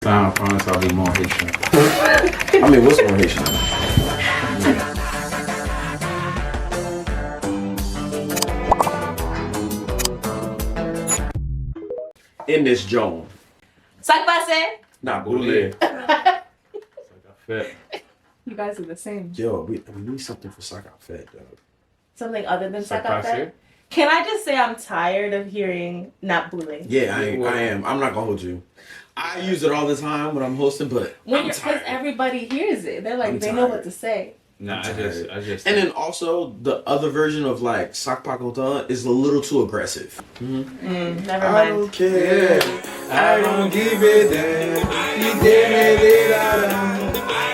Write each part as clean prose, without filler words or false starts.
I promise I'll be more Haitian. I mean, what's more Haitian? In this Joan. Sac passé? Nah, boule. You guys are the same. Yo, we need something for sac à fête, dog. Something other than sac Sac passé? passé? Can I just say I'm tired of hearing not boule? Yeah, I am. I'm not gonna hold you. I use it all the time when I'm hosting, but Because everybody hears it. They're like, they know what to say. Nah, I just. And then also the other version of like sac pacotin is a little too aggressive. Never I mind. don't care. I don't give a damn.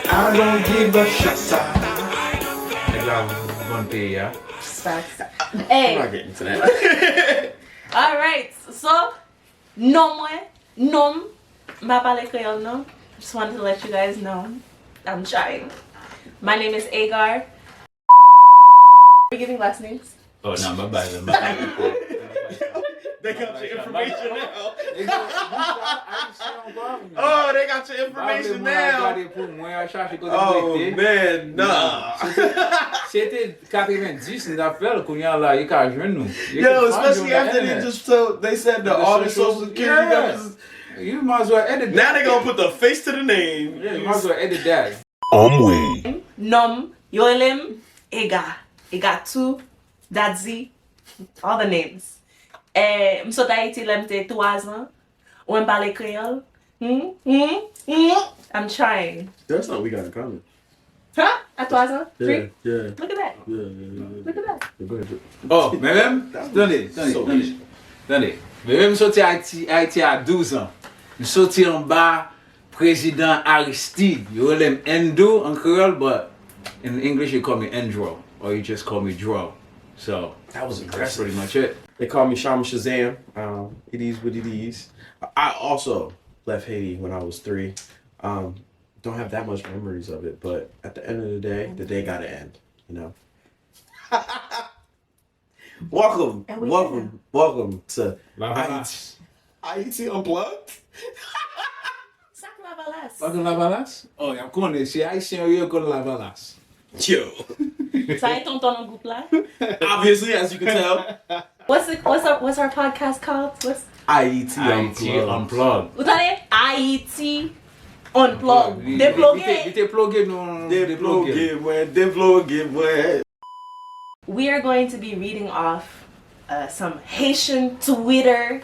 I don't give a shit. Yeah. Facts. I'm Hey, not getting to that. alright. So, nom, ma parle Creole, no? Just wanted to let you guys know. I'm trying. My name is Agar. We're giving last names. Oh, no, my bad. They got your information now. Oh, they got your information now. Oh man, nah. C'était 90 d'appel qu'on y a là, il a joué nous. Yo, especially after they said the all the social security numbers. You might as well edit that. Now they gonna put the face to the name. Yeah, you might as well edit that. Nom, Yolim, Ega 2, Dadzi, all the names. I'm so Haiti lemte 3 ans. Ou parle Creole. I'm trying. That's not what we got in common. Huh? At 3 ans? 3? Yeah. Look at that. Yeah. Look at that. Go ahead. Oh, mais même, attendez. Mais même sorti Haïti à 12 ans. Je sorti en bas président Aristide. You call him Endo en Creole, but in English you call me Endro, or you just call me Dro. So That was that's aggressive. pretty much it. They call me Shama Shazam. It is what it is. I also left Haiti when I was 3. Don't have that much memories of it, but at the end of the day gotta end, you know. welcome to Ayiti Unplugged. Sac la valasse. Pas de la valasse? Oh, je connais. Si Haïtien, il connaît la valasse. Yo. Ça est ton ton groupe là? Obviously, as you can tell, What's our podcast called? What's Ayiti Haïti Unplugged. Unplugged. Vous allez Haiti Unplugged. Déplugué. Déplugué, non. Déplugué. We are going to be reading off some Haitian Twitter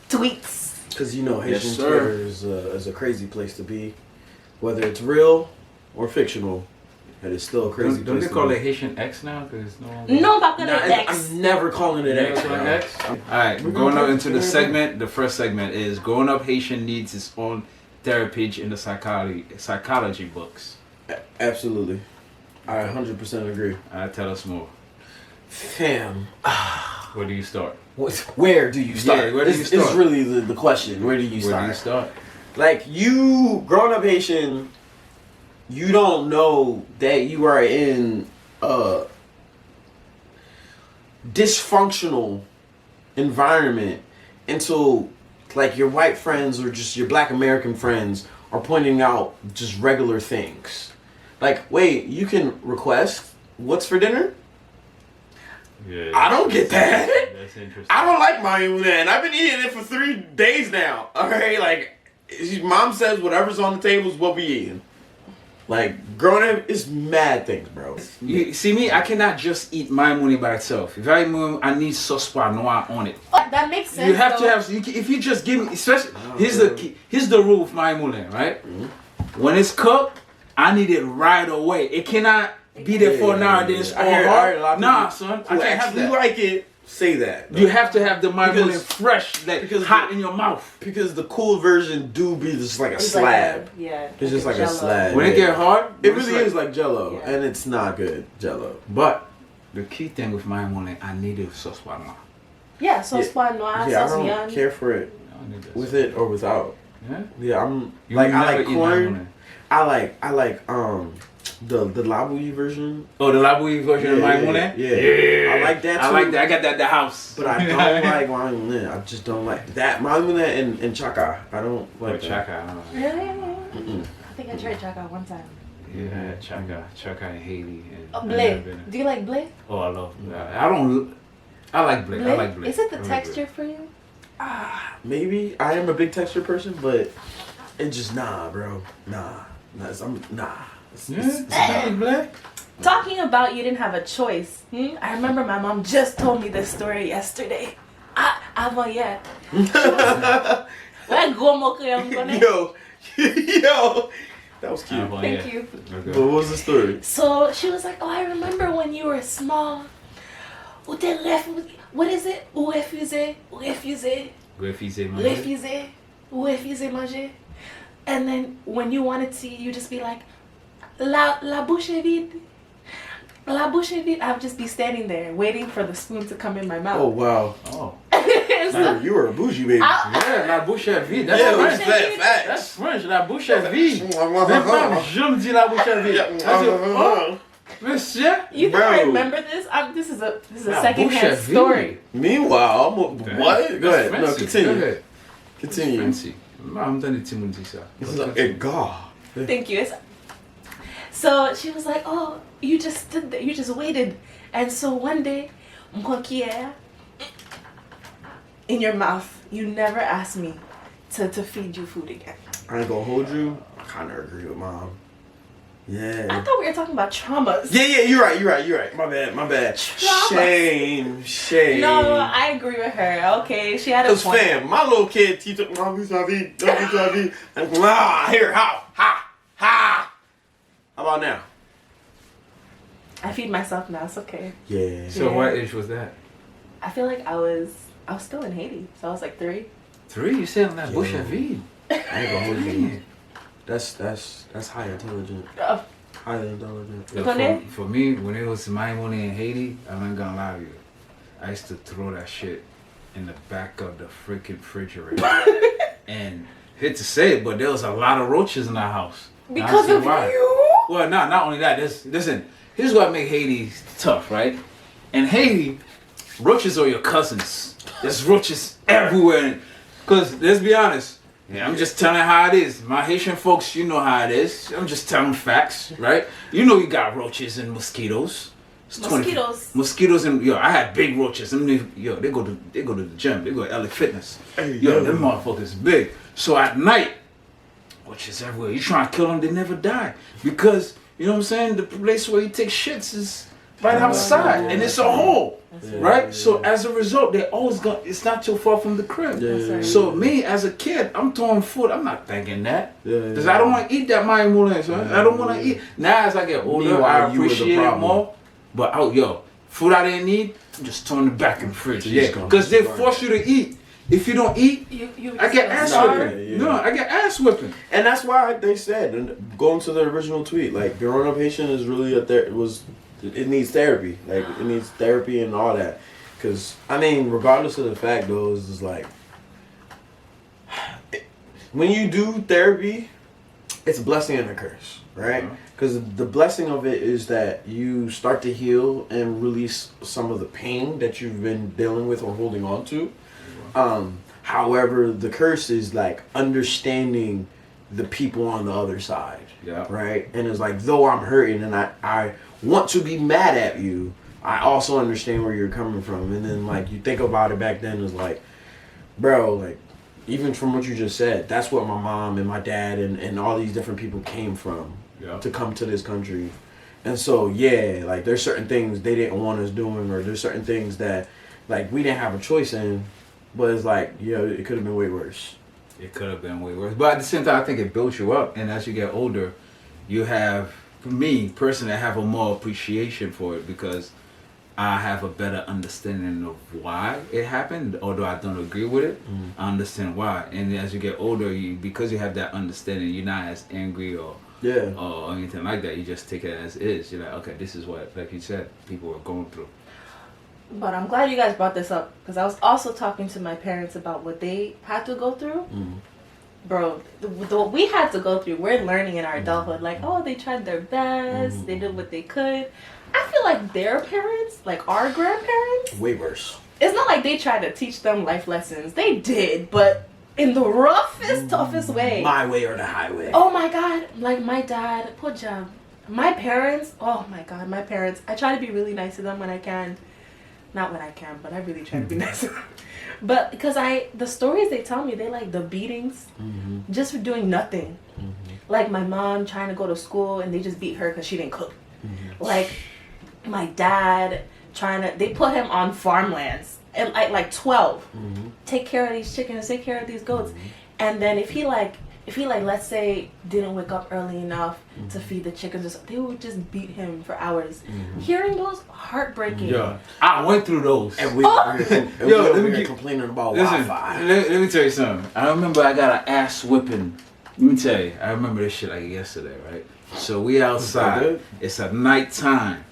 tweets. Because you know, Yes, Haitian sir. Twitter is a crazy place to be. Whether it's real or fictional, it is still a crazy Don't place they to call be. it Haitian X now? Because no. Non, pas que Nah, le X. I'm never calling it X. Never bro. X. Alright, we're going up into the segment. The first segment is Growing Up Haitian Needs Its Own Therapy in the psychology books. Absolutely. I 100% agree. Tell us more. Fam. Where do you start? Where do you start? Yeah, where do you start? It's really the question. Where do you Where start? do you start? Like, you, growing up Haitian, you don't know that you are in a dysfunctional environment until, like, your white friends or just your black American friends are pointing out just regular things. Like, wait, you can request what's for dinner? Yeah, I don't get that. That's interesting. I don't like mayonnaise. I've been eating it for 3 days now. Alright, like, mom says whatever's on the table is what we eating. Like, growing up is mad things, bro. You see me, I cannot just eat my money by itself. If I need sauce pois noir on it. That makes sense. You have though. to have. If you just give me, especially here's the key. Here's the rule with my moulin, right? When it's cooked, I need it right away. It cannot be there for an hour. Then it's all hard. Nah, son, I can't have that. Like it, say that. You have to have the my moulin Because- fresh, like because hot in your mouth. Because the cool version do be just like a It's slab. Yeah. It's just like a Jell-O. slab. When it get hard, It it's really like- is like Jello, Yeah. and it's not good Jello. But the key thing with my moulin, I need it sauce pois noir. Yeah, sauce pois noir, Yeah, I sauce don't viande. care for it I need this. with it or without. Yeah? Yeah, I'm You like will I never like eat my corn. moulin. I like the Labui version. Oh, the Labui version of Maimune? Yeah. I like that too. I like that. I got that at the house. But I don't like Maimune. I just don't like that. Maimune and Chaka. I don't like Chaka. Really? I think I tried Chaka one time. Yeah, Chaka in Haiti. And Blé. Do you like blé? Oh, I love blé. I like blé. I like blé. Is it the texture for you? Maybe. I am a big texture person, but it's just bro. Nah. Blé? Talking about you didn't have a choice. I remember my mom just told me this story yesterday. Avant hier. Yo. That was cute. Thank you. Okay. What was the story? So she was like, oh, I remember when you were small. What is it? Refusé manger. And then when you wanted to, you just be like, la bouche est vide. La bouche est vide. I would just be standing there waiting for the spoon to come in my mouth. Oh, wow. Oh. So, you were a bougie baby. Yeah, la bouche est vide. That's French. That's French. La bouche est vide. Même pas, je me dis la bouche est vide. I said, oh, monsieur. You think I remember this? This is a second-hand story. Meanwhile, what? Go ahead. No, continue. Go ahead. Continue. Fancy. I'm done the Timon ça. Thank you. So she was like, oh, you just stood there. You just waited. And so one day, in your mouth, you never asked me to feed you food again. I ain't gonna hold you. I kind of agree with Mom. Yeah. I thought we were talking about traumas. Yeah, you're right. My bad. Traumas. Shame. No, I agree with her. Okay, she had a point. Cause fam, my little kid, he took don't be here, ha. How about now? I feed myself now. It's okay. Yeah. So what age was that? I feel like I was still in Haiti, so I was like 3. 3? You said la bouche est vide. I ain't gonna hold you. That's high intelligent. Highly intelligent. Yeah, for me, when it was my money in Haiti, I'm not gonna lie to you. I used to throw that shit in the back of the freaking refrigerator. And hate to say it, but there was a lot of roaches in our house. Because of you? Well, not only that. Listen, here's what make Haiti tough, right? In Haiti, roaches are your cousins. There's roaches everywhere. Cause let's be honest. Yeah, I'm just telling how it is. My Haitian folks, you know how it is. I'm just telling facts, right? You know you got roaches and mosquitoes. Mosquitoes and I had big roaches. They go to the gym. They go to LA Fitness. Them motherfuckers big. So at night, roaches everywhere. You try to kill them, they never die because you know what I'm saying. The place where you take shits is right outside, and it's a hole. Right? So as a result, they always it's not too far from the crib. So me as a kid, I'm throwing food. I'm not thinking that. Because I don't want to eat that my moulin, son. I don't want to eat. Now as I get older, I appreciate it more. But food I didn't need, I'm just throwing it back in the fridge. Because they force you to eat. If you don't eat, I get ass whipping. No, I get ass whipping. And that's why they said, and going to the original tweet, like growing up Haitian is really it needs therapy. Like, it needs therapy and all that. Because, I mean, regardless of the fact, though, it's just like, when you do therapy, it's a blessing and a curse, right? Because the blessing of it is that you start to heal and release some of the pain that you've been dealing with or holding on to. However, the curse is, like, understanding the people on the other side, right? And it's like, though I'm hurting and I want to be mad at you, I also understand where you're coming from. And then like you think about it back then, it's like, bro, like even from what you just said, that's what my mom and my dad and all these different people came from to come to this country. And so like there's certain things they didn't want us doing, or there's certain things that like we didn't have a choice in, but it's like it could have been way worse. It could have been way worse. But at the same time, I think it builds you up, and as you get older, you have, for me personally, I have a more appreciation for it because I have a better understanding of why it happened. Although I don't agree with it, I understand why. And as you get older, because you have that understanding, you're not as angry or anything like that. You just take it as is. You're like, okay, this is what, like you said, people were going through. But I'm glad you guys brought this up because I was also talking to my parents about what they had to go through. bro, we had to go through. We're learning in our adulthood, like, oh, they tried their best, they did what they could. I feel like their parents, like our grandparents, way worse. It's not like they tried to teach them life lessons. They did, but in the roughest, toughest way. My way or the highway. Oh my God, like my dad, poor job. My parents, oh my God, my parents. I try to be really nice to them when I can. Not when I can, but I really try to be nice to them. But because the stories they tell me, they like the beatings just for doing nothing. Like my mom trying to go to school and they just beat her because she didn't cook. Like my dad they put him on farmlands at like 12. Take care of these chickens, take care of these goats. And then if he let's say didn't wake up early enough to feed the chickens, they would just beat him for hours. Hearing those, heartbreaking. Yeah, I went through those. And let me complaining about Wi-Fi. Let me tell you something. I remember I got an ass whipping. Let me tell you, I remember this shit like yesterday, right? So we outside. It's at nighttime.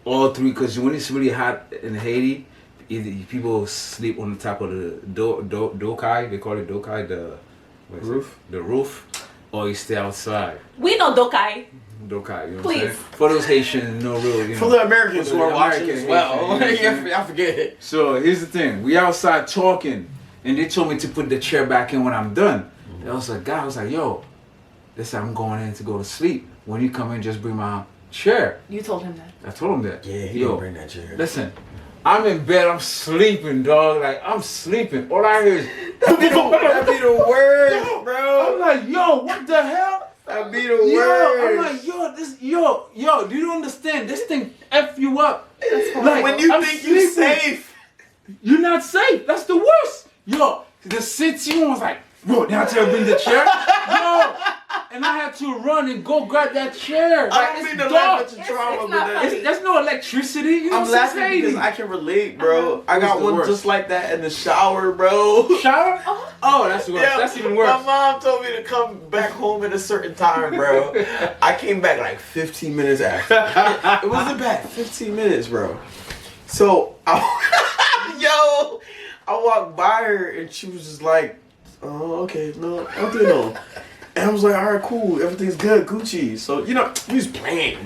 All three, because when it's really hot in Haiti, either people sleep on the top of the dokai. They call it dokai, the roof. The roof, or you stay outside. We know Dokai. Dokai, you know Please. what I'm saying? For those Haitians, no real, For the Americans who are watching as well. I forget it. So here's the thing: we outside talking, and they told me to put the chair back in when I'm done. And I was like, "God, I was like, yo, listen, I'm going in to go to sleep. When you come in, just bring my chair." You told him that. I told him that. Yeah, he didn't bring that chair. Listen, I'm in bed, I'm sleeping, dog. Like, I'm sleeping. All I hear is, that'd be the worst, bro. I'm like, yo, what the hell? That'd be the worst. I'm like, yo, do you understand? This thing F you up. Like, when you think you're safe. You're not safe. That's the worst. Yo, the situation was like, bro, now tell bring the chair. Yo. And I had to run and go grab that chair. I don't mean to laugh at your trauma, but there's no electricity. You know I'm laughing because I can relate, bro. I got one just like that in the shower, bro. Shower? Oh, that's worse. Yeah, that's even worse. My mom told me to come back home at a certain time, bro. I came back like 15 minutes after. It wasn't bad. 15 minutes, bro. So, I walked by her and she was just like, oh, okay, no, I'll do no. And I was like, all right, cool, everything's good, Gucci. So, we was playing,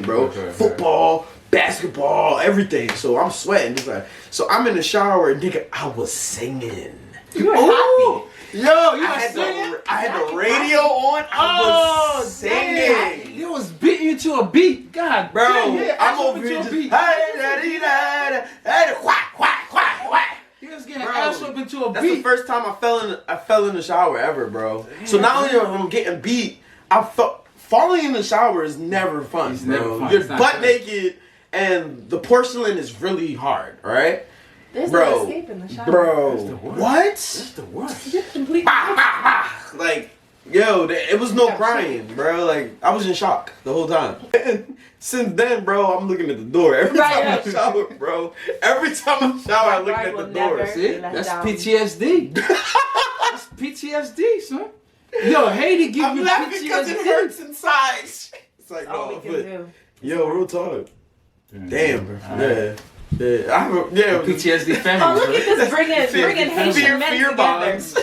bro. Football, basketball, everything. So I'm sweating. Just like, so I'm in the shower and nigga, I was singing. You were happy. Yo, you were singing? I had the radio on. I was singing. It was beating you to a beat. God, bro, I'm over here just, he was getting ass up into a beat. That's the first time I fell in the shower ever, bro. So not only am I getting beat, falling in the shower is never fun. It's bro. never fun. You're butt naked and the porcelain is really hard, right? There's no escape in the shower. Bro, That's the worst. what? That's the worst. You're completely Like, yo, it was no crying, bro. Like, I was in shock the whole time. And since then, bro, I'm looking at the door every time I shower, bro. Every time I shower, I'm looking at the door. See? That's PTSD. That's PTSD, son. Yo, Haiti give I'm you laughing because it hurts inside. It's like, all we no, can but do. yo, real talk. Damn, bro. Yeah. Yeah, PTSD family. Oh, look at this bringing Haitian men fear together. bonds.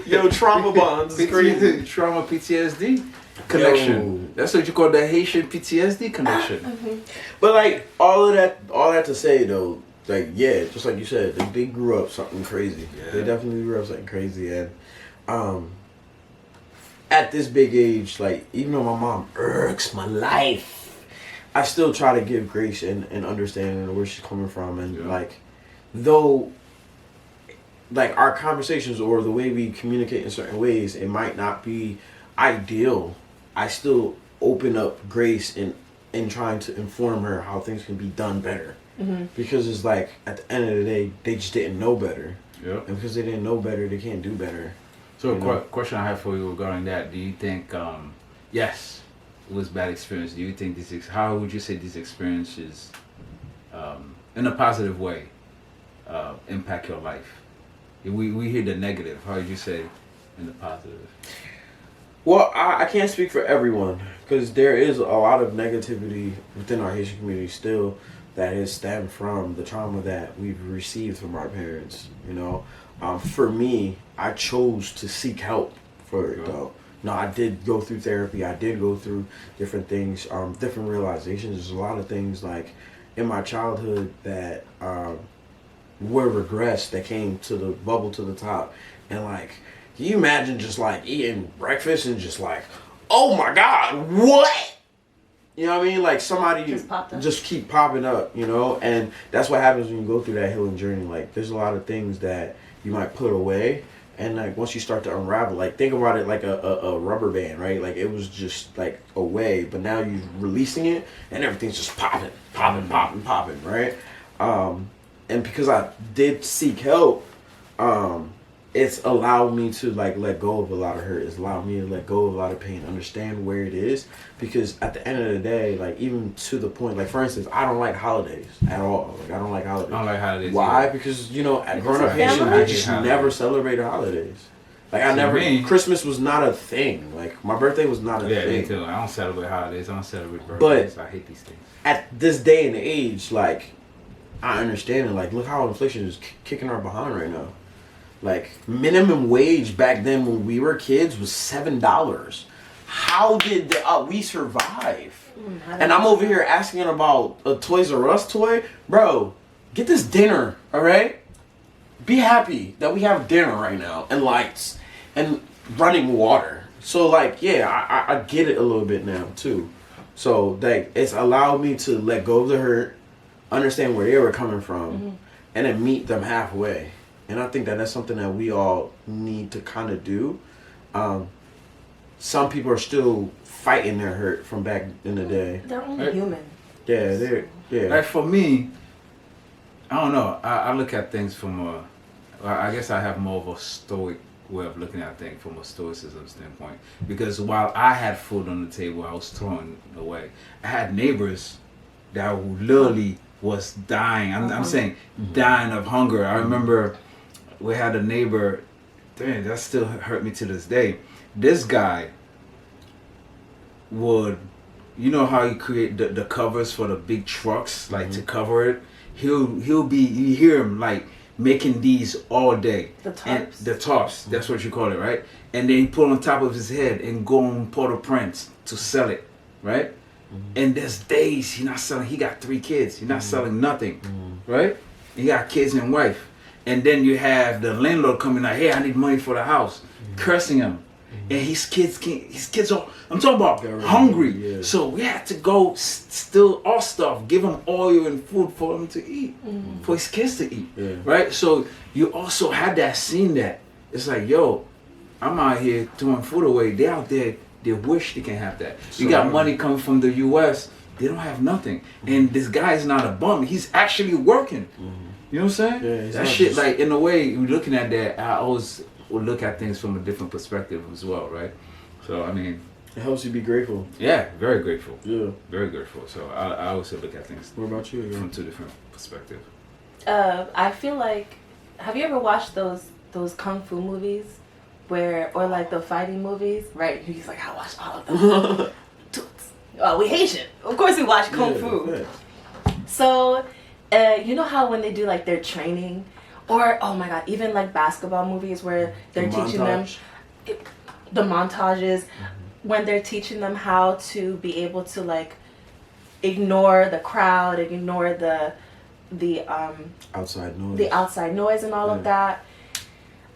Yo, trauma bonds is crazy. Trauma PTSD connection. Yo. That's what you call the Haitian PTSD connection. But like all that to say though, like yeah, just like you said, they grew up something crazy. Yeah. They definitely grew up something crazy, and at this big age, like even though my mom irks my life, I still try to give grace and understanding of where she's coming from, and like though like our conversations or the way we communicate in certain ways, it might not be ideal. I still open up grace in trying to inform her how things can be done better. Because it's like at the end of the day, they just didn't know better. Yeah. And because they didn't know better, they can't do better. So question I have for you regarding that, do you think, yes, it was bad experience. Do you think how would you say these experiences, in a positive way, impact your life? We hear the negative. How would you say in the positive? Well, I can't speak for everyone because there is a lot of negativity within our Haitian community still that has stemmed from the trauma that we've received from our parents, For me, I chose to seek help for it though. No, I did go through therapy. I did go through different things, different realizations. There's a lot of things like in my childhood that were regrets that came to the bubble to the top. And like, can you imagine just like eating breakfast and just like, oh my God, what? You know what I mean? Like somebody just keep popping up, you know? And that's what happens when you go through that healing journey. Like there's a lot of things that you might put away. And like once you start to unravel, like think about it like a rubber band, right? Like it was just like away, but now you're releasing it and everything's just popping, right? And because I did seek help, it's allowed me to like let go of a lot of hurt. It's allowed me to let go of a lot of pain, understand where it is. Because at the end of the day, like even to the point, like for instance, I don't like holidays at all. Like I don't like holidays. I don't like holidays. Why? Either. Because you know, at growing up Haitian, I just never celebrated holidays. Like I never. Christmas was not a thing. Like my birthday was not a thing. Yeah, me too. I don't celebrate holidays. I don't celebrate birthdays. But I hate these things. At this day and age, like I understand it. Like look how inflation is kicking our behind right now. Like minimum wage back then when we were kids was $7. How did we survive? And I'm over here asking about a Toys R Us toy, bro. Get this dinner, all right? Be happy that we have dinner right now and lights and running water. So like, yeah, I get it a little bit now too. So like, it's allowed me to let go of the hurt, understand where they were coming from, and then meet them halfway. And I think that that's something that we all need to kind of do. Some people are still fighting their hurt from back in the day. They're only human. Yeah. Like for me, I don't know. I look at things from I guess I have more of a stoic way of looking at things from a stoicism standpoint. Because while I had food on the table, I was throwing away. I had neighbors that literally was dying. I'm saying dying of hunger. I remember we had a neighbor, dang, that still hurt me to this day. This guy would, you know how he create the covers for the big trucks, like to cover it? He'll be, you hear him like making these all day. The tarps. And the tarps, that's what you call it, right? And then he put on top of his head and go on Port-au-Prince to sell it, right? And there's days he's not selling, he got 3 kids, he's not selling nothing, right? He got kids and wife. And then you have the landlord coming out, hey, I need money for the house, cursing him. And his kids are, I'm talking about hungry. Yeah. So we had to go steal our stuff, give him oil and food for him to eat, for his kids to eat, right? So you also had that scene that it's like, yo, I'm out here throwing food away. They out there, they wish they can have that. You got money coming from the U.S., they don't have nothing. And this guy is not a bum. He's actually working. You know what I'm saying? Yeah, that shit, like, in a way, you're looking at that, I always would look at things from a different perspective as well, right? So, I mean... It helps you be grateful. Yeah, very grateful. Yeah. Very grateful. So, I always look at things... What about you? From 2 different perspectives. I feel like... Have you ever watched those kung fu movies? Or like the fighting movies? Right? He's like, I watched all of them. Oh, we Haitian. Of course we watch kung fu. Yeah. So... you know how when they do like their training, or oh my god, even like basketball movies where they're teaching them the montages, when they're teaching them how to be able to like ignore the crowd, ignore the outside noise and all of that.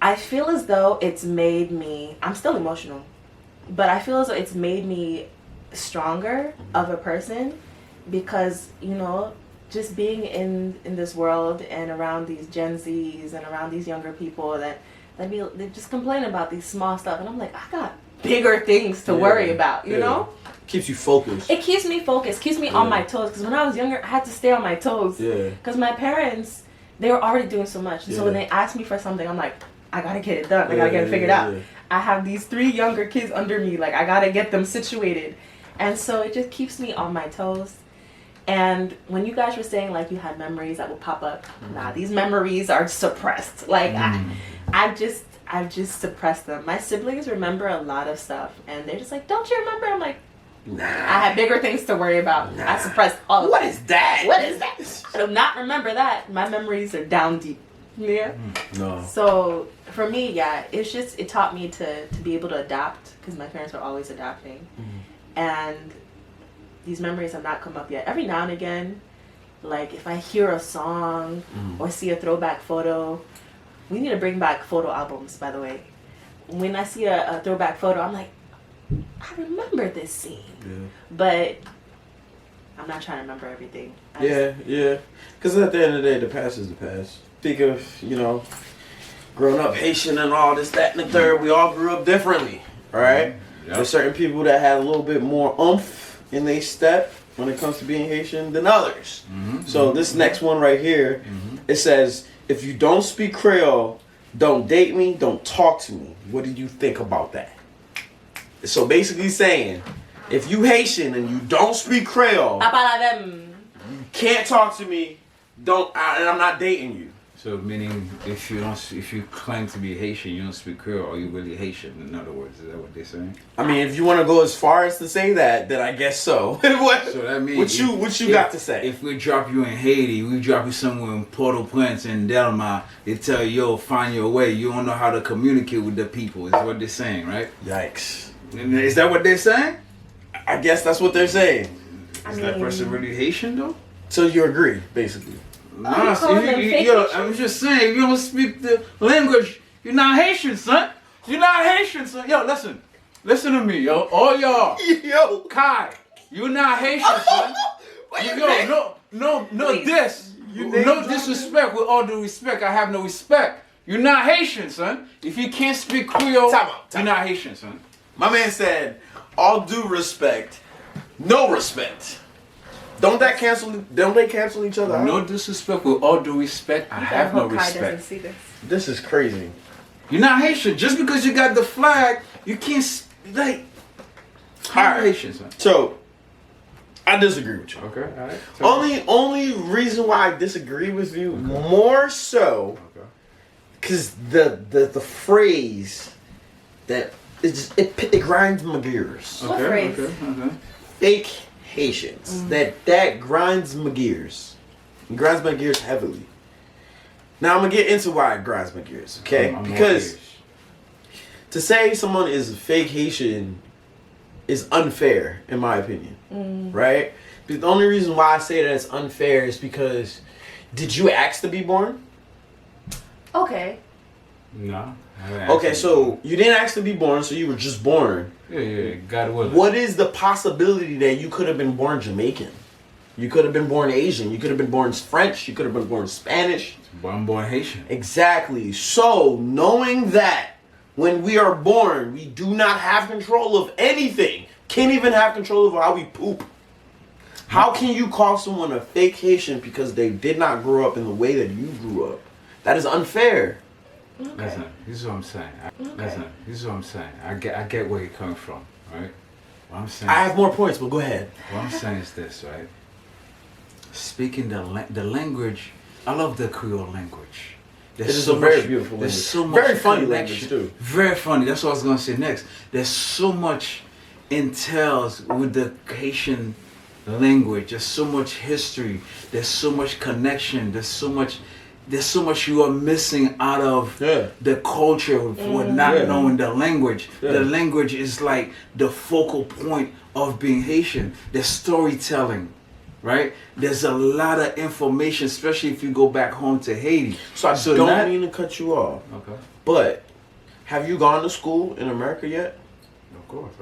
I feel as though it's made me, I'm still emotional, but I feel as though it's made me stronger of a person, because you know, just being in this world and around these Gen Zs and around these younger people they just complain about these small stuff, and I'm like, I got bigger things to worry about, you know? Keeps you focused. It keeps me focused, keeps me on my toes, because when I was younger, I had to stay on my toes. Because my parents, they were already doing so much, and so when they asked me for something, I'm like, I gotta get it done, I gotta get it figured out. I have these 3 younger kids under me, like I gotta get them situated, and so it just keeps me on my toes. And when you guys were saying like you had memories that would pop up, nah, these memories are suppressed. Like I've just suppressed them. My siblings remember a lot of stuff, and they're just like, don't you remember? I'm like, nah, I had bigger things to worry about. Nah. I suppressed all of What is that? What is that? I do not remember that. My memories are down deep. Yeah. No. So for me, yeah, it taught me to be able to adapt because my parents were always adapting, and these memories have not come up yet. Every now and again, like if I hear a song or see a throwback photo, we need to bring back photo albums. By the way, when I see a throwback photo, I'm like, I remember this scene, but I'm not trying to remember everything. Yeah. Because at the end of the day, the past is the past. Speak of, you know, growing up Haitian and all this, that, and the third, we all grew up differently, right? There's certain people that had a little bit more oomph in their step when it comes to being Haitian than others. So this next one right here, it says, if you don't speak Creole, don't date me, don't talk to me. What do you think about that? So basically saying, if you Haitian and you don't speak Creole, you can't talk to me, and I'm not dating you. So meaning if you claim to be Haitian, you don't speak Creole, are you really Haitian? In other words, is that what they're saying? I mean, if you want to go as far as to say that, then I guess so. So that means what you got to say? If we drop you in Haiti, we drop you somewhere in Port-au-Prince and Delma, they tell you, yo, find your way. You don't know how to communicate with the people. Is what they're saying, right? Yikes. Is that what they're saying? I guess that's what they're saying. Is that person really Haitian though? So you agree, basically? Nah, I'm just saying, if you don't speak the language, you're not Haitian, son. You're not Haitian, son. Yo, listen to me, yo. All y'all. Yo, Kai, you're not Haitian, son. No disrespect. With all due respect, I have no respect. You're not Haitian, son. If you can't speak Creole, you're not Haitian, son. My man said, all due respect, no respect. Don't they cancel each other out? No disrespect, with all due respect, I have no respect. This is crazy. You're not Haitian. Just because you got the flag, you can't, like, I'm Haitian, son. So, I disagree with you. Okay, alright. Only reason why I disagree with you more so, because the phrase that it grinds my gears. Okay. Fake Haitians. That grinds my gears. It grinds my gears heavily. Now I'm gonna get into why it grinds my gears, okay? Because to say someone is a fake Haitian is unfair, in my opinion. Right? But the only reason why I say that it's unfair is because did you ask to be born? Okay. No. Okay, so you didn't ask to be born, so you were just born. Yeah, God willing. What is the possibility that you could have been born Jamaican? You could have been born Asian. You could have been born French. You could have been born Spanish. But I'm born Haitian. Exactly. So, knowing that when we are born, we do not have control of anything. Can't even have control of how we poop. How can you call someone a fake Haitian because they did not grow up in the way that you grew up? That is unfair. Okay. Listen, this is what I'm saying. I get where you're coming from, right? What I'm saying. I have more points, but go ahead. What I'm saying is this, right? Speaking the language, I love the Creole language. It is a very beautiful language. There's so much very funny connection. language too. Very funny. That's what I was gonna say next. There's so much entails with the Haitian language. There's so much history. There's so much connection. There's so much you are missing out of the culture for not knowing the language. The language is like the focal point of being Haitian. There's storytelling, right? There's a lot of information, especially if you go back home to Haiti. So I don't mean to cut you off. Okay. But have you gone to school in America yet? Of course.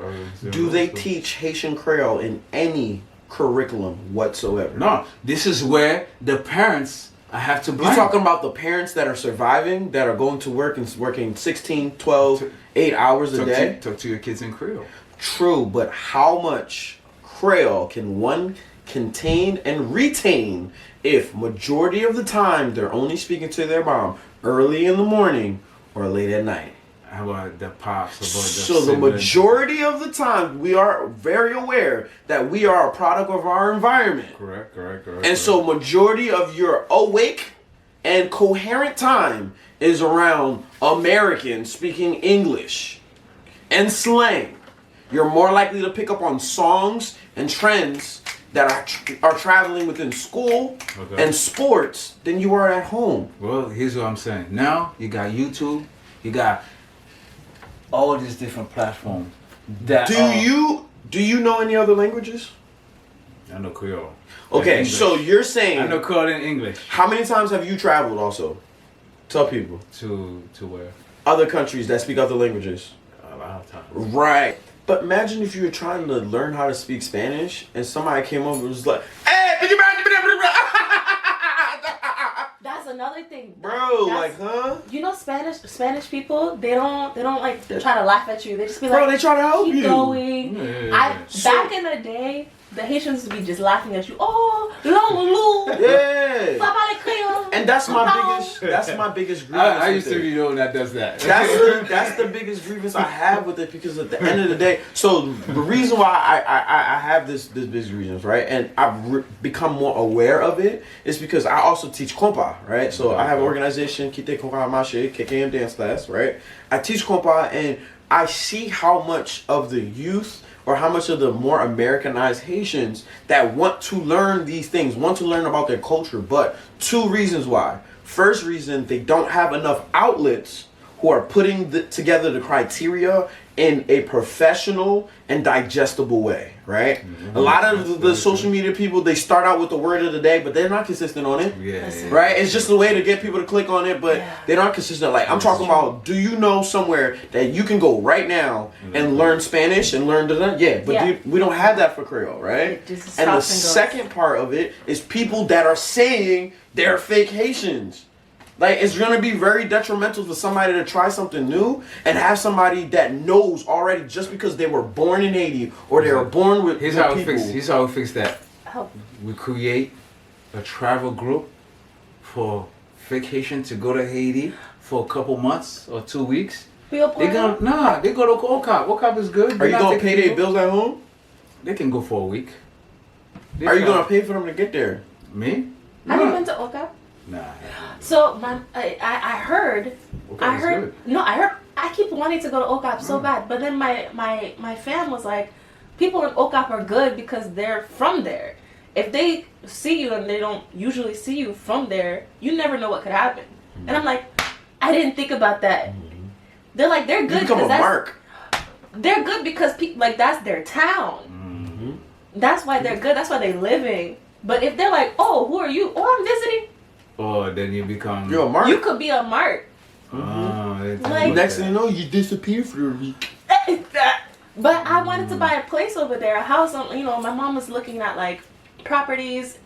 Do they teach Haitian Creole in any curriculum whatsoever? No. This is where the parents I have to blame. You're talking about the parents that are surviving, that are going to work and working 16, 12, 8 hours a day? Talk to your kids in Creole. True, but how much Creole can one contain and retain if majority of the time they're only speaking to their mom early in the morning or late at night? How about the pops? So the majority of the time, we are very aware that we are a product of our environment. Correct. And so majority of your awake and coherent time is around Americans speaking English and slang. You're more likely to pick up on songs and trends that are traveling within school and sports than you are at home. Well, here's what I'm saying. Now you got YouTube, you got all these different platforms. That Do you know any other languages? I know Creole. Okay, so you're saying I know Creole in English. How many times have you traveled? Also, tell people To where? other countries that speak other languages. A lot of times. Right. But imagine if you were trying to learn how to speak Spanish and somebody came over and was like, "Hey, That's another thing, bro, like, huh? You know, Spanish people, they don't like try to laugh at you. They just be Bro, like, they try to help keep you. going. Back in the day, the Haitians would be just laughing at you. Oh, long Yeah. Papa le Creole. And that's my biggest grievance. I used with to it. be the one that does that. That's the biggest grievance I have with it, because at the end of the day, so the reason why I have this biggest grievance, right, and I've become more aware of it is because I also teach compa, right? So I have an organization, Kite Compa Mache, KKM dance class, right? I teach compa, and I see how much of the youth or how much of the more Americanized Haitians that want to learn these things, want to learn about their culture, but two reasons why. First reason, they don't have enough outlets who are putting together the criteria in a professional and digestible way, right? Mm-hmm. A lot of the social media people, they start out with the word of the day, but they're not consistent on it, right? It's just a way to get people to click on it, but they're not consistent. Like, I'm talking about, do you know somewhere that you can go right now and learn Spanish and learn we don't have that for Creole, right? And the second part of it is people that are saying they're fake Haitians. Like, it's going to be very detrimental for somebody to try something new and have somebody that knows already just because they were born in Haiti or they were born with Here's how we fix that. We create a travel group for fake Haitian to go to Haiti for a couple months or 2 weeks. They go to OCAP. OCAP is good. Are you going to pay their bills at home? They can go for a week. Are you going to pay for them to get there? Me? Have you been to OCAP? Nah. So I heard. I keep wanting to go to OCAP so bad, but then my fam was like, people in OCAP are good because they're from there. If they see you and they don't usually see you from there, you never know what could happen. Mm-hmm. And I'm like, I didn't think about that. Mm-hmm. They're good because they're good because like that's their town. Mm-hmm. That's why they're good. That's why they're living. But if they're like, oh, who are you? Oh, I'm visiting. Oh, then you become... You're a mark. You could be a mark. Mm-hmm. Like, next thing you know, you disappear for a week. But I wanted to buy a place over there, a house. You know, my mom was looking at like properties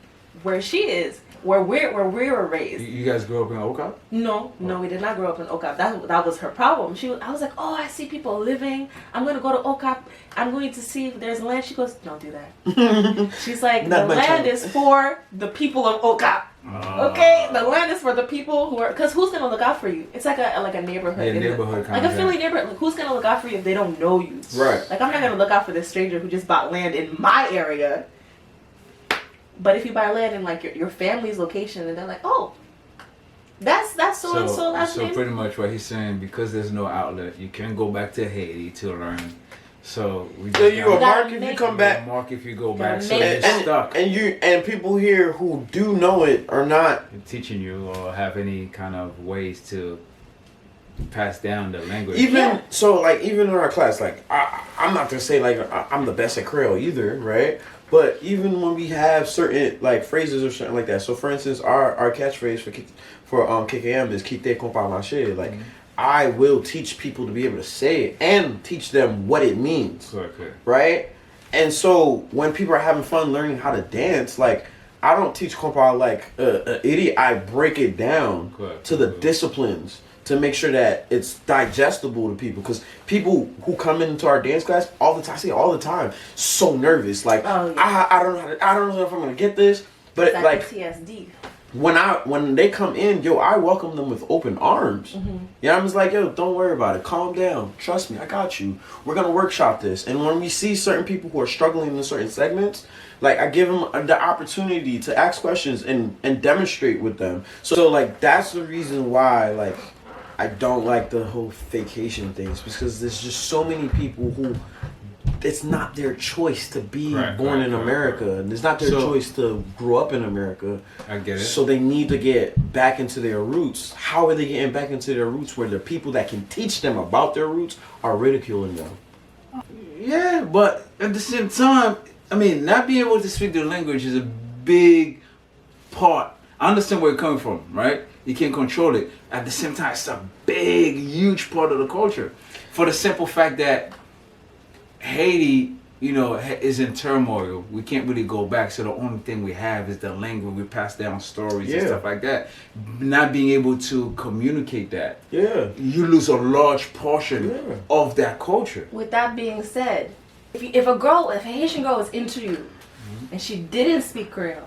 where she is, where we were raised. You guys grew up in OCAP? No, we did not grow up in OCAP. That was her problem. I was like, oh, I see people living. I'm gonna go to OCAP. I'm going to see if there's land. She goes, don't do that. She's like, the land is for the people of OCAP. Okay, the land is for the people who are, because who's gonna look out for you? It's like a neighborhood, like a Philly neighborhood. Like, who's gonna look out for you if they don't know you? Right. Like, I'm not gonna look out for this stranger who just bought land in my area. But if you buy land in like your family's location, and they're like, oh, that's so and so last name. So pretty much what he's saying, because there's no outlet, you can go back to Haiti to learn. So you a mark if you come back. Mark if you go back. So you're stuck. And people here who do know it are not teaching you or have any kind of ways to pass down the language. Even in our class, like I'm not gonna say like I'm the best at Creole either, right? But even when we have certain like phrases or something like that. So for instance, our catchphrase for KKM is "Kite Compa Mache." Like. Mm-hmm. I will teach people to be able to say it and teach them what it means. Okay. Right? And so when people are having fun learning how to dance, like I don't teach compa like an idiot. I break it down to the disciplines to make sure that it's digestible to people. Because people who come into our dance class I see it all the time, so nervous. Like I don't know if I'm gonna get this, but it's like PTSD. When they come in, I welcome them with open arms. Mm-hmm. Yeah, I'm just like, don't worry about it. Calm down. Trust me, I got you. We're gonna workshop this. And when we see certain people who are struggling in certain segments, like I give them the opportunity to ask questions and demonstrate with them. So like that's the reason why like I don't like the whole vacation things, because there's just so many people who it's not their choice to be Right, born right, in right, America. And it's not their choice to grow up in America. I get it. So they need to get back into their roots. How are they getting back into their roots where the people that can teach them about their roots are ridiculing them? Yeah, but at the same time, I mean, not being able to speak the language is a big part. I understand where you're coming from, right? You can't control it. At the same time, it's a big, huge part of the culture. For the simple fact that Haiti, you know, is in turmoil. We can't really go back. So the only thing we have is the language. We pass down stories and stuff like that. Not being able to communicate that. Yeah. You lose a large portion of that culture. With that being said, if a Haitian girl is into you and she didn't speak Creole,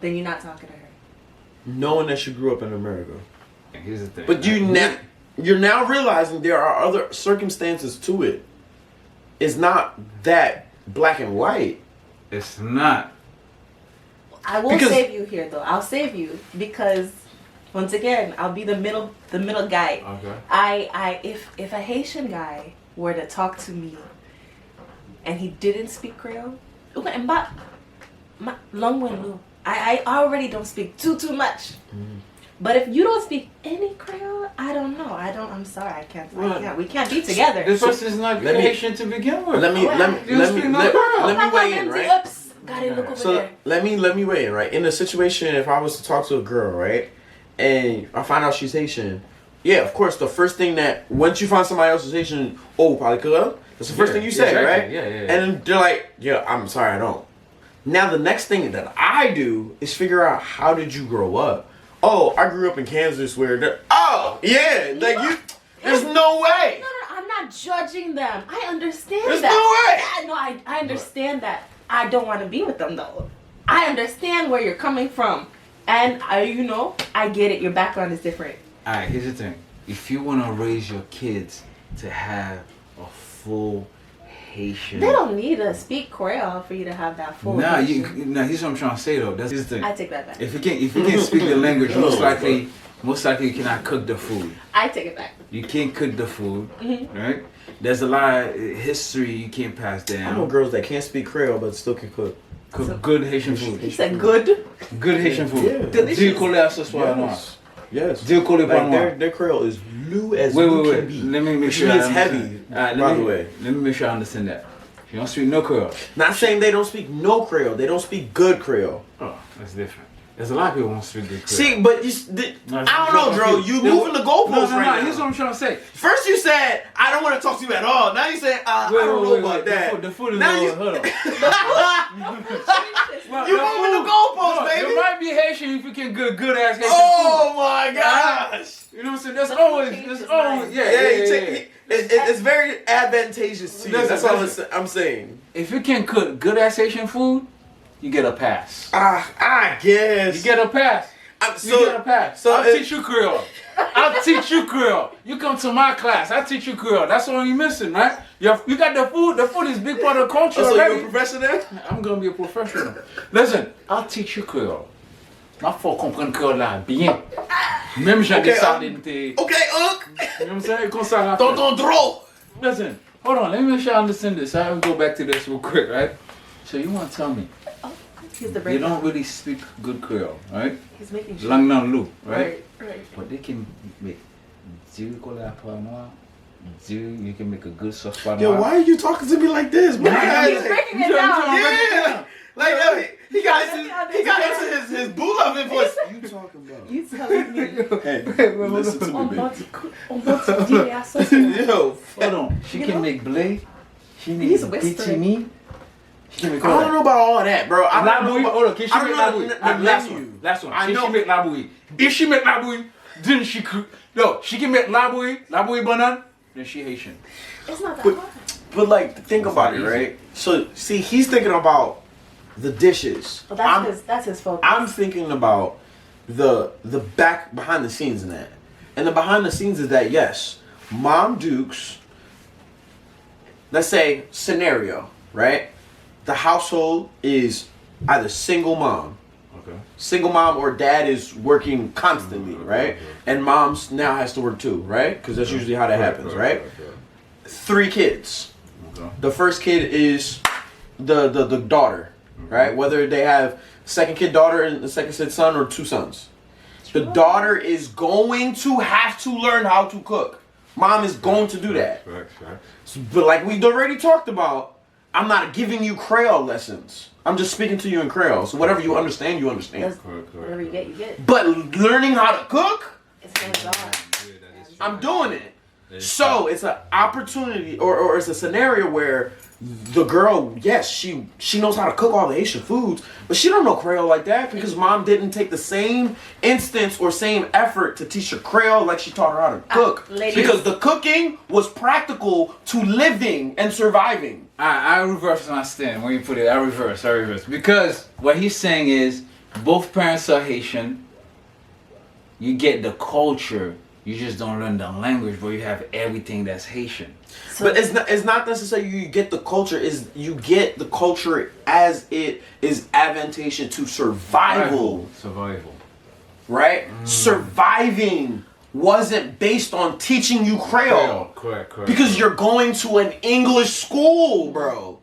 then you're not talking to her. Knowing that she grew up in America. And here's the thing. But you're now realizing there are other circumstances to it. It's not that black and white. It's not. I will save you here, though. I'll save you because, once again, I'll be the middle guy. Okay. If a Haitian guy were to talk to me, and he didn't speak Creole, I already don't speak too much. But if you don't speak any Creole, I don't know. I'm sorry. I can't. We can't be together. This person is not Haitian to begin with. Let me weigh in, right? Oops. Gotta look over So there. let me weigh in, right? In a situation, if I was to talk to a girl, right, and I find out she's Haitian, yeah, of course, the first thing that once you find somebody else who's Haitian, probably Creole. That's the first thing you say, right? Yeah. And then they're like, yeah, I'm sorry, I don't. Now the next thing that I do is figure out, how did you grow up? Oh, I grew up in Kansas where there's no way. No, I'm not judging them. I understand There's that. no way. I understand that. I don't want to be with them though. I understand where you're coming from, and I get it. Your background is different. All right, here's the thing. If you want to raise your kids to have a full Haitian, They don't need to speak Creole for you to have that full. Haitian. Here's what I'm trying to say though. That's the thing. I take that back. If you can't speak the language, most likely you cannot cook the food. I take it back. You can't cook the food, right? There's a lot of history you can't pass down. I know girls that can't speak Creole but still can cook. Cook good Haitian food. He said good. Good Haitian food. Yeah. Dieu collé à ce soir noir. Yes. Dieu collé pas noir. Their Creole is blue as Wait. can be. Let me make sure. It's heavy. By the way, let me make sure I understand that. You don't speak no Creole. Not saying they don't speak no Creole. They don't speak good Creole. Oh, that's different. There's a lot of people who won't speak good Creole. See, but I don't know, Dro. You moving the goalposts right now. Here's what I'm trying to say. First you said, I don't want to talk to you at all. Now you said, I don't know about that. The food is now hold on. You moving the goalposts, baby. You might be Haitian if you can good ass Haitian Oh my gosh. You know what I'm saying? There's always, It's very advantageous to you. That's all I'm saying. If you can cook good ass Haitian food, you get a pass. I guess. You get a pass. You get a pass. So I'll teach you Creole. I'll teach you Creole. You come to my class. I'll teach you Creole. That's all you're missing, right? You got the food. The food is a big part of the culture So already. you're a professional? I'm going to be a professional. Listen, I'll teach you Creole. Ma faut comprendre Creole là bien. Même j'ai des salines. Okay, Unc. You know what I'm saying? Comme ça. Tonton Dro. Listen, hold on. Let me make sure I understand this. I will go back to this real quick, right? So you want to tell me you don't really speak good Creole, right? He's making sure. Lang nan lou, right? Right. But they can make you can make a good sauce par Yo, why are you talking to me like this, bro? He's breaking it down. Yeah. Like, he got into his boo loving voice. You talking about? You telling me? Hey, listen to me, baby. Yo, hold on. She can make blé. She He's make whispering. pitini. She can make I don't know about all that, bro. I don't know about, hold on. Can she make labouille? Last one. I know. She make labouille. If she make labouille, then she could. No, she can make labouille banan. Then she Haitian. It's not that hard. But like, think about it, right? So, see, he's thinking about the dishes. Well, that's his focus. I'm thinking about the behind the scenes in that. And the behind the scenes is that, yes, Mom Dukes, let's say scenario, right? The household is either single mom. Okay. Single mom or dad is working constantly, right? And mom's now has to work too, right? Because that's usually how that happens, right? 3 kids. The first kid is the daughter, right? Whether they have second kid daughter and the second kid son or 2 sons. The daughter is going to have to learn how to cook. Mom is going to do that. But like we already talked about, I'm not giving you Creole lessons. I'm just speaking to you in Creole. So whatever you understand, you understand. Whatever you get, you get. But learning how to cook, It's hands-on. I'm doing it. So it's an opportunity or it's a scenario where the girl, yes, she knows how to cook all the Haitian foods, but she don't know Creole like that because mom didn't take the same instance or same effort to teach her Creole like she taught her how to cook. Because the cooking was practical to living and surviving. I reverse my stand when you put it. I reverse. Because what he's saying is both parents are Haitian. You get the culture. You just don't learn the language, but you have everything that's Haitian. So but it's not necessarily you get the culture. Is you get the culture as it is advantageous to survival. Survival. Right? Surviving wasn't based on teaching you Creole. Correct. Because you're going to an English school, bro.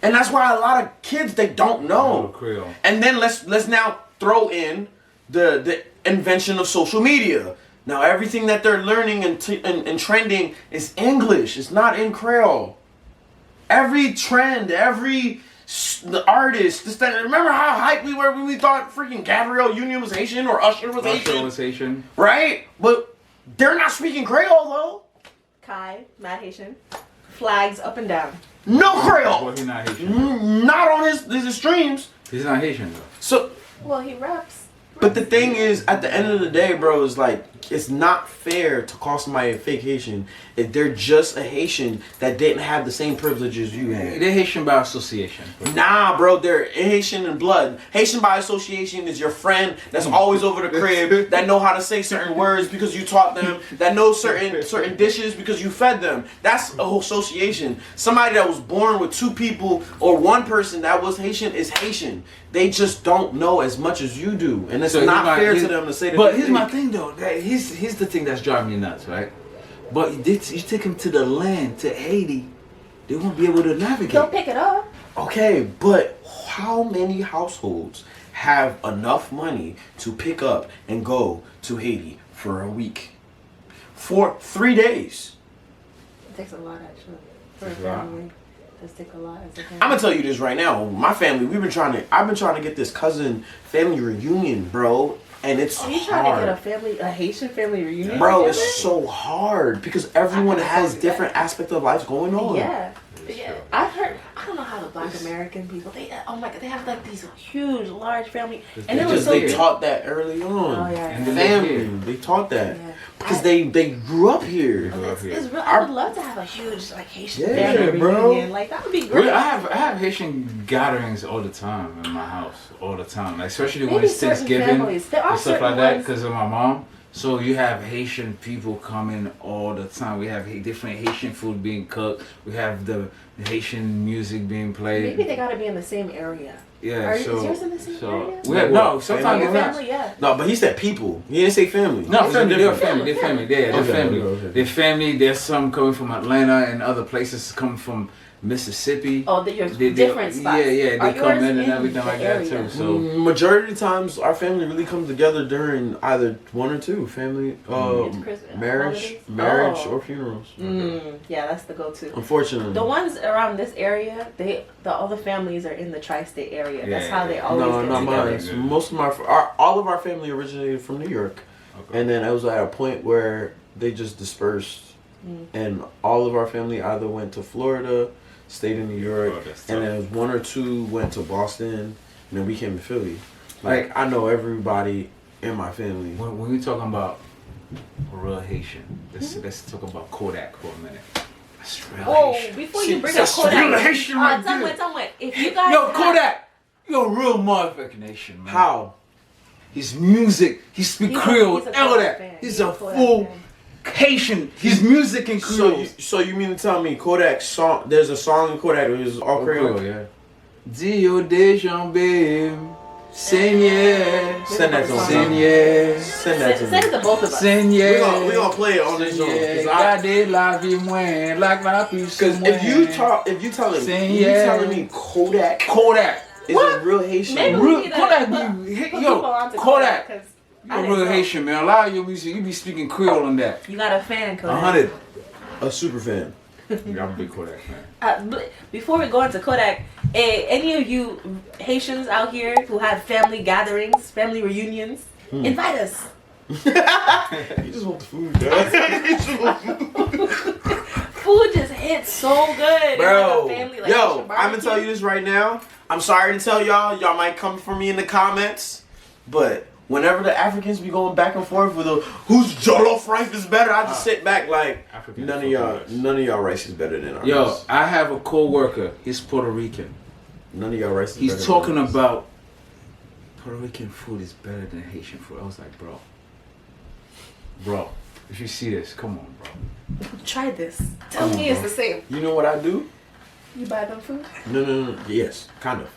And that's why a lot of kids, they don't know. Creole. And then let's now throw in the invention of social media. Now everything that they're learning and trending is English. It's not in Creole. Every trend, the artist, remember how hyped we were when we thought freaking Gabrielle Union was Haitian or Usher was Haitian? Right? But they're not speaking Creole though. Kai, mad Haitian. Flags up and down. No Creole. Well, he's not Haitian. Not on his streams. He's not Haitian though. So. Well, he raps. But the thing is, at the end of the day, bro, is like, it's not fair to call somebody a fake Haitian if they're just a Haitian that didn't have the same privileges you had. They're Haitian by association. Nah, bro, they're Haitian in blood. Haitian by association is your friend that's always over the crib, that know how to say certain words because you taught them, that knows certain dishes because you fed them. That's a whole association. Somebody that was born with 2 people or 1 person that was Haitian is Haitian. They just don't know as much as you do, and it's not fair to them to say that. But here's my thing though. Here's the thing that's driving me nuts, right? But you take them to the land, to Haiti, they won't be able to navigate. They'll pick it up. Okay, but how many households have enough money to pick up and go to Haiti for a week? For 3 days? It takes a lot, actually, for a family. Take a lot as a family. I'm gonna tell you this right now. My family, I've been trying to get this cousin family reunion, bro, and it's hard. You trying to get a Haitian family reunion? Bro, together? it's so hard because everyone has different aspects of life going on. Yeah. I've heard. I don't know how the Black American people. They have like these huge, large family, and it was so they taught that early on. Oh yeah. And the family, they taught that because they grew up here. It's real. I would love to have a huge like Haitian family reunion. Bro. Like that would be great. Really, I have Haitian gatherings all the time in my house, all the time. Like, especially when it's Thanksgiving and stuff like that, because of my mom. So you have Haitian people coming all the time. We have different Haitian food being cooked. We have the Haitian music being played. Maybe they gotta be in the same area. Yeah, is yours in the same area? No, sometimes Your family, yeah. No, but he said people. He didn't say family. No, family. They're family. They're family. They're family. Okay. They're family. There's some coming from Atlanta and other places coming from Mississippi. Oh, you're different spots. Yeah, they come in and everything like that too. So majority of the times, our family really comes together during either 1 or 2 family, marriage or funerals. Yeah, that's the go-to. Unfortunately, the ones around this area, all the families are in the tri-state area. That's how they always get not together. mine. Most of all of our family originated from New York, and then it was at a point where they just dispersed, and all of our family either went to Florida, stayed in New York, and then 1 or 2 went to Boston, and then we came to Philly. Like, I know everybody in my family. When we talking about real Haitian, let's talk about Kodak for a minute. That's real Haitian. Before you bring up Kodak, real Haitian right there. Tell me, if you guys Kodak, you're a real motherfucking Haitian, man. How? His music, he speak Creole, all that. He's a full Haitian. His music in Creole. So you mean to tell me Kodak's song? There's a song in Kodak that is all Creole. Yeah. Dio de jambe, Seigneur. Send that to him. Seigneur. Send that to Send it me. to both of us. Seigneur. We gonna play it on this show. Gardez la vie moins, like la puce Because if you telling me Kodak is a real Haitian. Maybe we need to Kodak put be, people yo, onto Kodak. 'cause You're I a didn't real know. Haitian, man. A lot of your music, you be speaking Creole on that. You got a fan, Kodak. 100. A super fan. I'm a big Kodak fan. Before we go into Kodak, any of you Haitians out here who have family gatherings, family reunions, invite us. You just want the food, dog. Food just hits so good. Bro, in like a family, like yo, Haitian I'm gonna barbecue. tell you this right now. I'm sorry to tell y'all. Y'all might come for me in the comments, but whenever the Africans be going back and forth with whose Jollof Rice is better, I just sit back like African none of y'all rice is better than ours. Yo, I have a co-worker. He's Puerto Rican. None of y'all rice is better He's than talking ours. about Puerto Rican food is better than Haitian food. I was like, bro, if you see this, come on, bro. Try this. Tell me it's the same. You know what I do? You buy them food? No. Yes, kind of.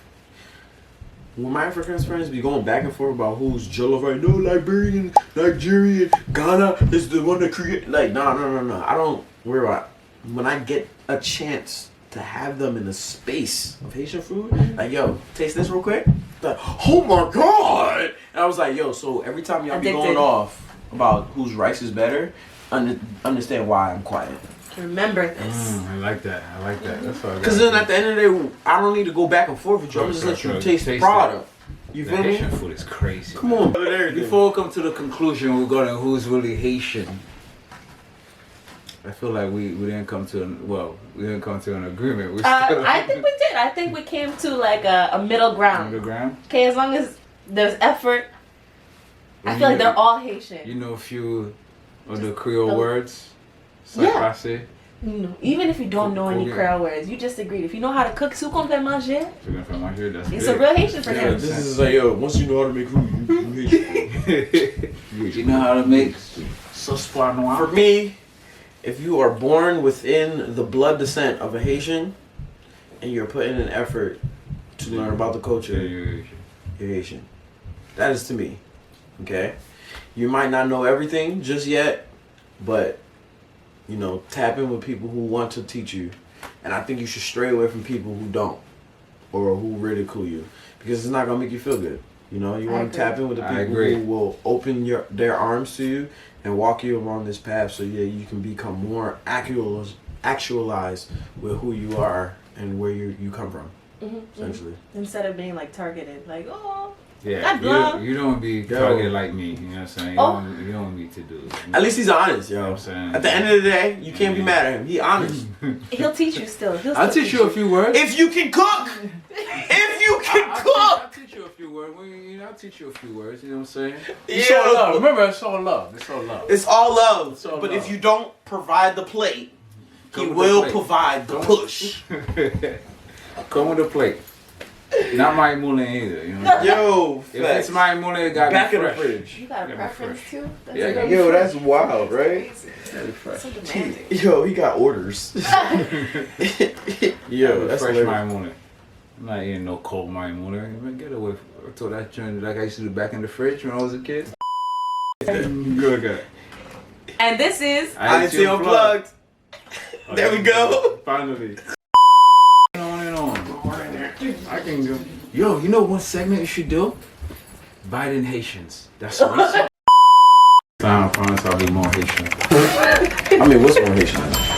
When my African friends be going back and forth about who's Jollof Rice, no, Liberian, Nigerian, Ghana is the one that create. Like, no. I don't worry about it. When I get a chance to have them in the space of Haitian food, like, yo, taste this real quick. Like, oh my god! And I was like, yo, so every time y'all be going off about whose rice is better, understand why I'm quiet. Remember this. I like that. That's what I Because then at the end of the day, I don't need to go back and forth with you. I'm just let you taste the product. You the feel me? Haitian food is crazy. Come on. Before we come to the conclusion regarding who's really Haitian, I feel like we didn't come to an agreement. We I think we did. I think we came to like a middle ground. Middle ground. Okay, as long as there's effort, I feel like they're all Haitian. You know a few of the Creole words. Yeah. Passé. No, even if you don't know any Creole words, you just agreed. If you know how to cook soup on fait manger, it's a real Haitian for him. This is like, yo, once you know how to make food, you Haitian. You know how to make sauce pois noir? For me, if you are born within the blood descent of a Haitian, and you're putting an effort to learn about the culture, you're Haitian. That is to me. Okay? You might not know everything just yet, but you know, tap in with people who want to teach you. And I think you should stray away from people who don't or who ridicule you, because it's not going to make you feel good. You know, you want to tap in with the people who will open their arms to you and walk you along this path so you can become more actualized with who you are and where you come from, essentially. Instead of being like targeted, like, oh. Yeah, you don't be targeted like me. You know what I'm saying? You don't need to do it. At least he's honest, yo. You know what I'm saying? At the end of the day, you can't be mad at him. He honest. He'll teach you still. I'll teach you a few words. If you can cook! If you can cook! I'll teach you a few words. I'll teach you a few words. You know what I'm saying? It's Yeah. all love. Remember, it's all love. It's all love. It's all love. It's all but love. if you don't provide the plate, he Come with will the plate. provide the push. Come with a plate. Not my moulin either. You know? Yo, If it's my moulin, it got back to in be the fresh. fridge. You got a Yeah, preference fresh. too? That's Yeah, good. Yo, that's wild, right? Gotta be fresh. So demanding. Yo, he got orders. Yo, that's fresh hilarious. my moulin. I'm not eating no cold my moulin. Man, get away from it. That joint like I used to do back in the fridge when I was a kid. Good guy. And this is Ayiti Unplugged. There we go. Finally. On and on. I can go. Yo, you know what segment you should do? Biden Haitians. That's what. I promise I'll be more Haitian. I mean, what's more Haitian?